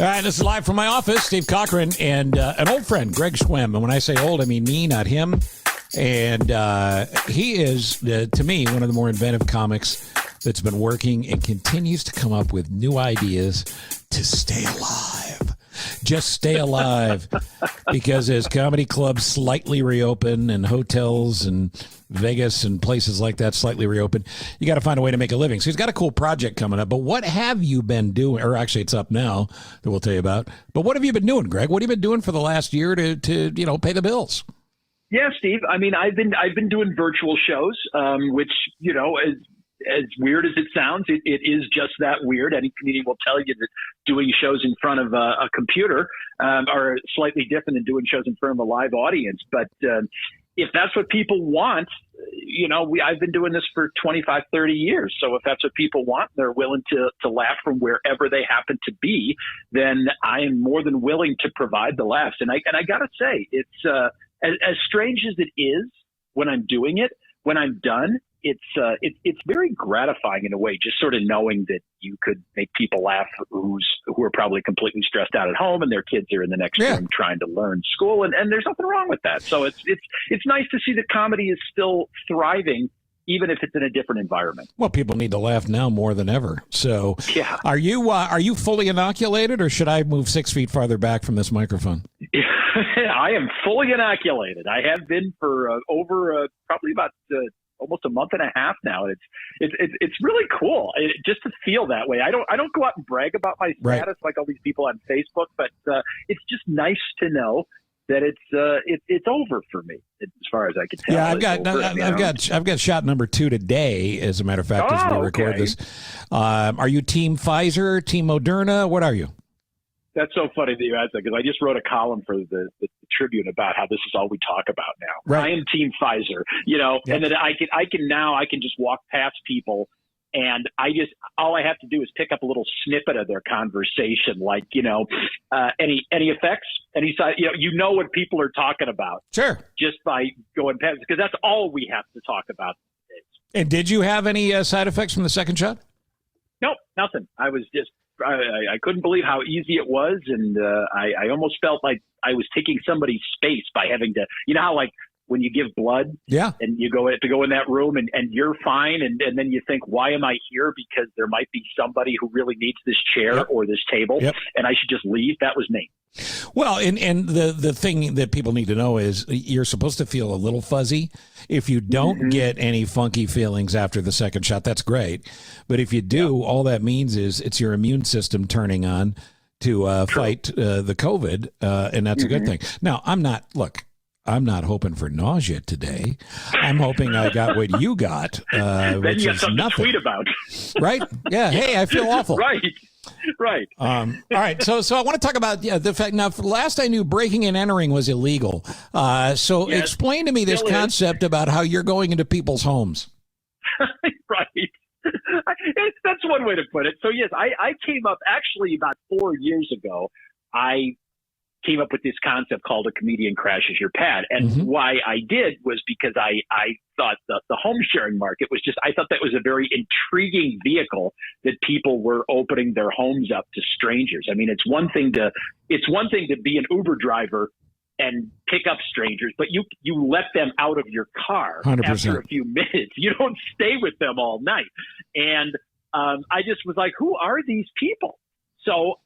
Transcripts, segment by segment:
All right, this is live from my office. Steve Cochran and an old friend, Greg Schwem. And when I say old, I mean me, not him. And he is, to me, one of the more inventive comics that's been working and continues to come up with new ideas to stay alive. Just stay alive. Because as comedy clubs slightly reopen and hotels and Vegas and places like that slightly reopen, you got to find a way to make a living. So he's got a cool project coming up. But what have you been doing? Or actually, it's up now that we'll tell you about. But what have you been doing, Greg? What have you been doing for the last year to pay the bills? Yeah, Steve. I mean, I've been doing virtual shows, which, as weird as it sounds, it is just that weird. Any comedian will tell you that doing shows in front of a computer are slightly different than doing shows in front of a live audience. But if that's what people want, I've been doing this for 25, 30 years. So if that's what people want, they're willing to laugh from wherever they happen to be, then I am more than willing to provide the laughs. And I got to say, it's as strange as it is when I'm doing it, when I'm done, it's very gratifying in a way, just sort of knowing that you could make people laugh who are probably completely stressed out at home and their kids are in the next room trying to learn school. And there's nothing wrong with that. So it's nice to see that comedy is still thriving, even if it's in a different environment. Well, people need to laugh now more than ever. So yeah. Are you fully inoculated, or should I move 6 feet farther back from this microphone? I am fully inoculated. I have been for over probably about almost a month and a half now. It's really cool just to feel that way. I don't go out and brag about my status like all these people on Facebook, but it's just nice to know that it's over for me as far as I can tell. Yeah, I've got shot number 2 today, as a matter of fact, as we record this. Are you Team Pfizer, Team Moderna? What are you? That's so funny that you asked that, because I just wrote a column for the Tribune about how this is all we talk about now. Right. I am Team Pfizer, and then I can just walk past people, and all I have to do is pick up a little snippet of their conversation, like any effects, any side, what people are talking about. Sure. Just by going past, because that's all we have to talk about these days. And did you have any side effects from the second shot? Nope, nothing. I was just. I couldn't believe how easy it was, and I almost felt like I was taking somebody's space by having to, how like when you give blood, and you go in that room and you're fine, and then you think, why am I here? Because there might be somebody who really needs this chair or this table, and I should just leave. That was me. Well, and the thing that people need to know is you're supposed to feel a little fuzzy. If you don't get any funky feelings after the second shot, that's great. But if you do, all that means is it's your immune system turning on to fight the COVID, and that's a good thing. Now, I'm not hoping for nausea today. I'm hoping I got what you got, which is nothing. To tweet about. Right? Yeah. Hey, I feel awful. Right. All right. So I want to talk about the fact. Now, last I knew, breaking and entering was illegal. So explain to me this concept about how you're going into people's homes. Right. That's one way to put it. So yes, I came up actually about 4 years ago. I came up with this concept called a comedian crashes your pad. And why I did was because I thought the home sharing market was I thought that was a very intriguing vehicle that people were opening their homes up to strangers. I mean, it's one thing to be an Uber driver and pick up strangers, but you let them out of your car 100%. After a few minutes. You don't stay with them all night. And I just was like, who are these people? So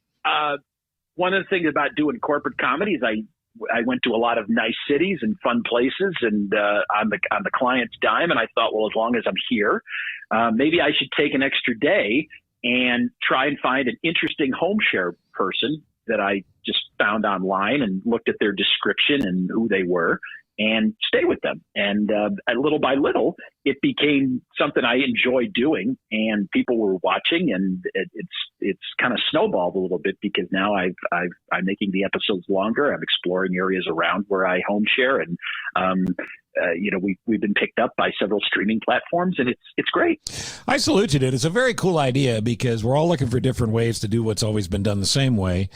one of the things about doing corporate comedy is I went to a lot of nice cities and fun places, and on the client's dime. And I thought, well, as long as I'm here, maybe I should take an extra day and try and find an interesting home share person that I just found online and looked at their description and who they were, and stay with them. And little by little, it became something I enjoyed doing, and people were watching, and it's kind of snowballed a little bit, because now I'm making the episodes longer. I'm exploring areas around where I home share, and we've been picked up by several streaming platforms, and it's great. I salute you, dude. It's a very cool idea, because we're all looking for different ways to do what's always been done the same way.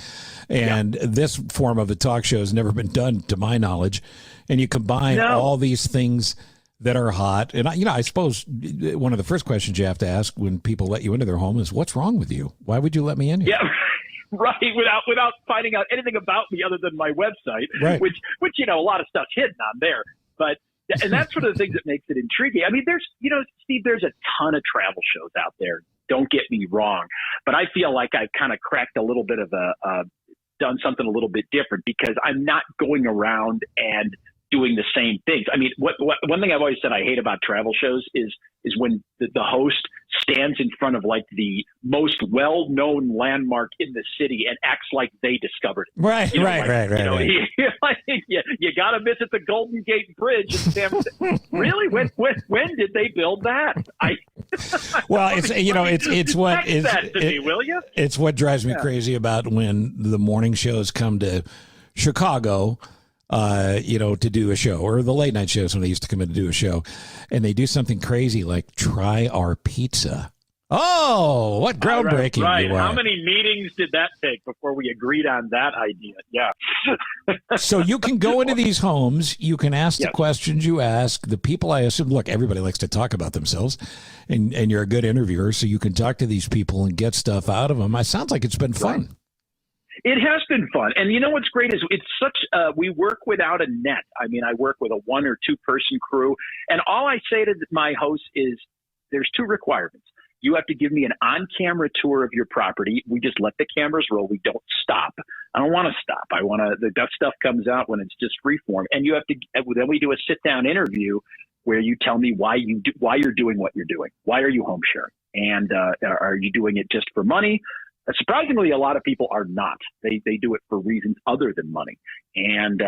And this form of a talk show has never been done, to my knowledge. And you combine all these things that are hot. And, I suppose one of the first questions you have to ask when people let you into their home is, what's wrong with you? Why would you let me in here? Yeah. right, without finding out anything about me other than my website, right. which a lot of stuff's hidden on there. But and that's one of the things that makes it intriguing. I mean, Steve, there's a ton of travel shows out there. Don't get me wrong, but I feel like I've kind of cracked a little bit of done something a little bit different because I'm not going around and doing the same things. I mean, one thing I've always said I hate about travel shows is when the host stands in front of like the most well-known landmark in the city and acts like they discovered it. Right. You got to visit the Golden Gate Bridge in San Francisco. Really? When did they build that? Well, it's what is that to me, will you? It's what drives me crazy about when the morning shows come to Chicago. To do a show, or the late night shows when they used to come in to do a show, and they do something crazy like try our pizza. Oh, what groundbreaking! Right. How many meetings did that take before we agreed on that idea? Yeah. So you can go into these homes, you can ask the questions you ask. The people, I assume, look, everybody likes to talk about themselves, and you're a good interviewer, so you can talk to these people and get stuff out of them. It sounds like it's been fun. Right. It has been fun. And you know what's great is it's such we work without a net. I mean, I work with a 1 or 2 person crew. And all I say to my hosts is there's 2 requirements. You have to give me an on-camera tour of your property. We just let the cameras roll. We don't stop. I don't want to stop. That stuff comes out when it's just free form. And you have to, then we do a sit-down interview where you tell me why you're doing what you're doing. Why are you home sharing? And are you doing it just for money? Surprisingly, a lot of people are not. They do it for reasons other than money. And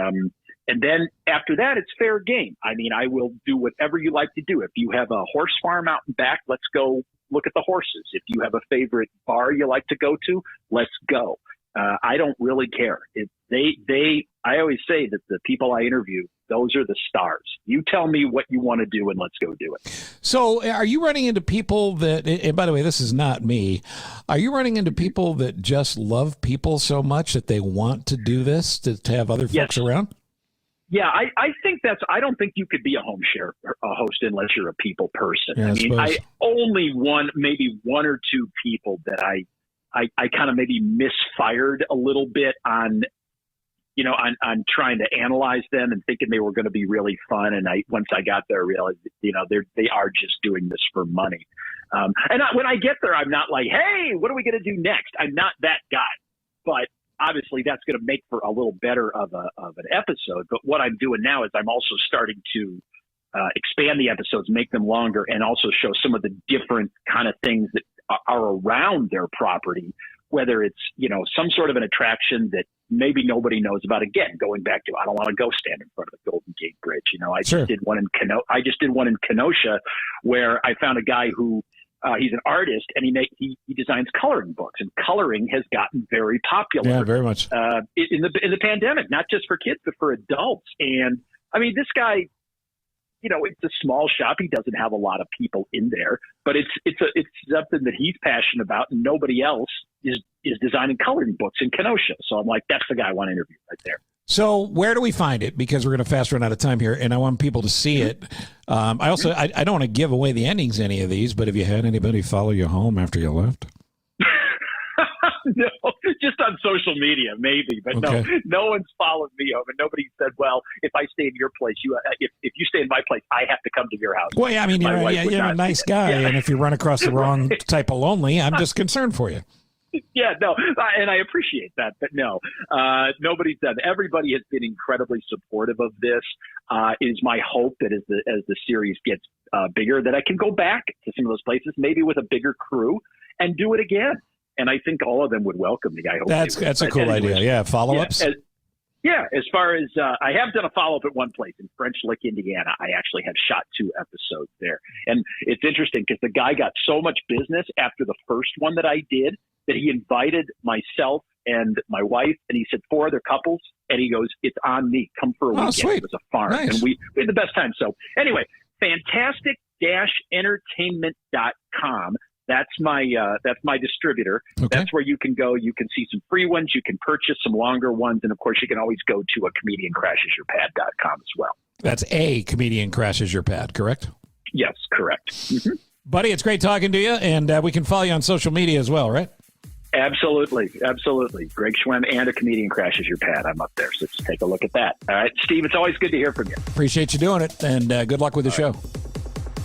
then after that, it's fair game. I mean, I will do whatever you like to do. If you have a horse farm out and back, let's go look at the horses. If you have a favorite bar you like to go to, let's go. I don't really care. I always say that the people I interview, those are the stars. You tell me what you want to do and let's go do it. So are you running into people that, and by the way, this is not me, are you running into people that just love people so much that they want to do this, to have other folks around? Yeah, I think I don't think you could be a home share host unless you're a people person. Yeah, I only maybe 1 or 2 people that I kind of maybe misfired a little bit on trying to analyze them and thinking they were going to be really fun. And once I got there, I realized, they are just doing this for money. When I get there, I'm not like, hey, what are we going to do next? I'm not that guy, but obviously that's going to make for a little better of an episode. But what I'm doing now is I'm also starting to expand the episodes, make them longer, and also show some of the different kind of things that are around their property, whether it's, some sort of an attraction that maybe nobody knows about. Again, going back to, I don't want to go stand in front of the Golden Gate Bridge. I just did one in Kenosha where I found a guy who, he's an artist and he designs coloring books, and coloring has gotten very popular. Yeah, very much. In the pandemic, not just for kids, but for adults. And I mean, this guy, it's a small shop. He doesn't have a lot of people in there, but it's something that he's passionate about, and nobody else is designing coloring books in Kenosha. So I'm like, that's the guy I want to interview right there. So where do we find it? Because we're going to fast run out of time here, and I want people to see it. I don't want to give away the endings to any of these, but have you had anybody follow you home after you left? No, just on social media, maybe, but no one's followed me home, and nobody said, "Well, if I stay in your place, if you stay in my place, I have to come to your house." Well, yeah, I mean, you're a nice guy, and if you run across the wrong type of lonely, I'm just concerned for you. Yeah, no, and I appreciate that, but no, nobody's done. Everybody has been incredibly supportive of this. It is my hope that as the series gets bigger, that I can go back to some of those places, maybe with a bigger crew, and do it again. And I think all of them would welcome me. I hope that's a cool idea. Yeah, follow-ups. As far as I have done a follow-up at one place in French Lick, Indiana. I actually have shot 2 episodes there. And it's interesting because the guy got so much business after the first one that I did that he invited myself and my wife, and he said 4 other couples, and he goes, "It's on me. Come for a weekend." Sweet. It was a farm. Nice. And we had the best time. So anyway, fantastic-entertainment.com. That's my distributor. Okay. That's where you can go. You can see some free ones. You can purchase some longer ones. And, of course, you can always go to a comediancrashesyourpad.com as well. That's a Comedian Crashes Your Pad, correct? Yes, correct. Mm-hmm. Buddy, it's great talking to you. And we can follow you on social media as well, right? Absolutely. Greg Schwem and A Comedian Crashes Your Pad. I'm up there, so just take a look at that. All right, Steve, it's always good to hear from you. Appreciate you doing it, and good luck with the show.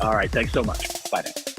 All right, thanks so much. Bye now.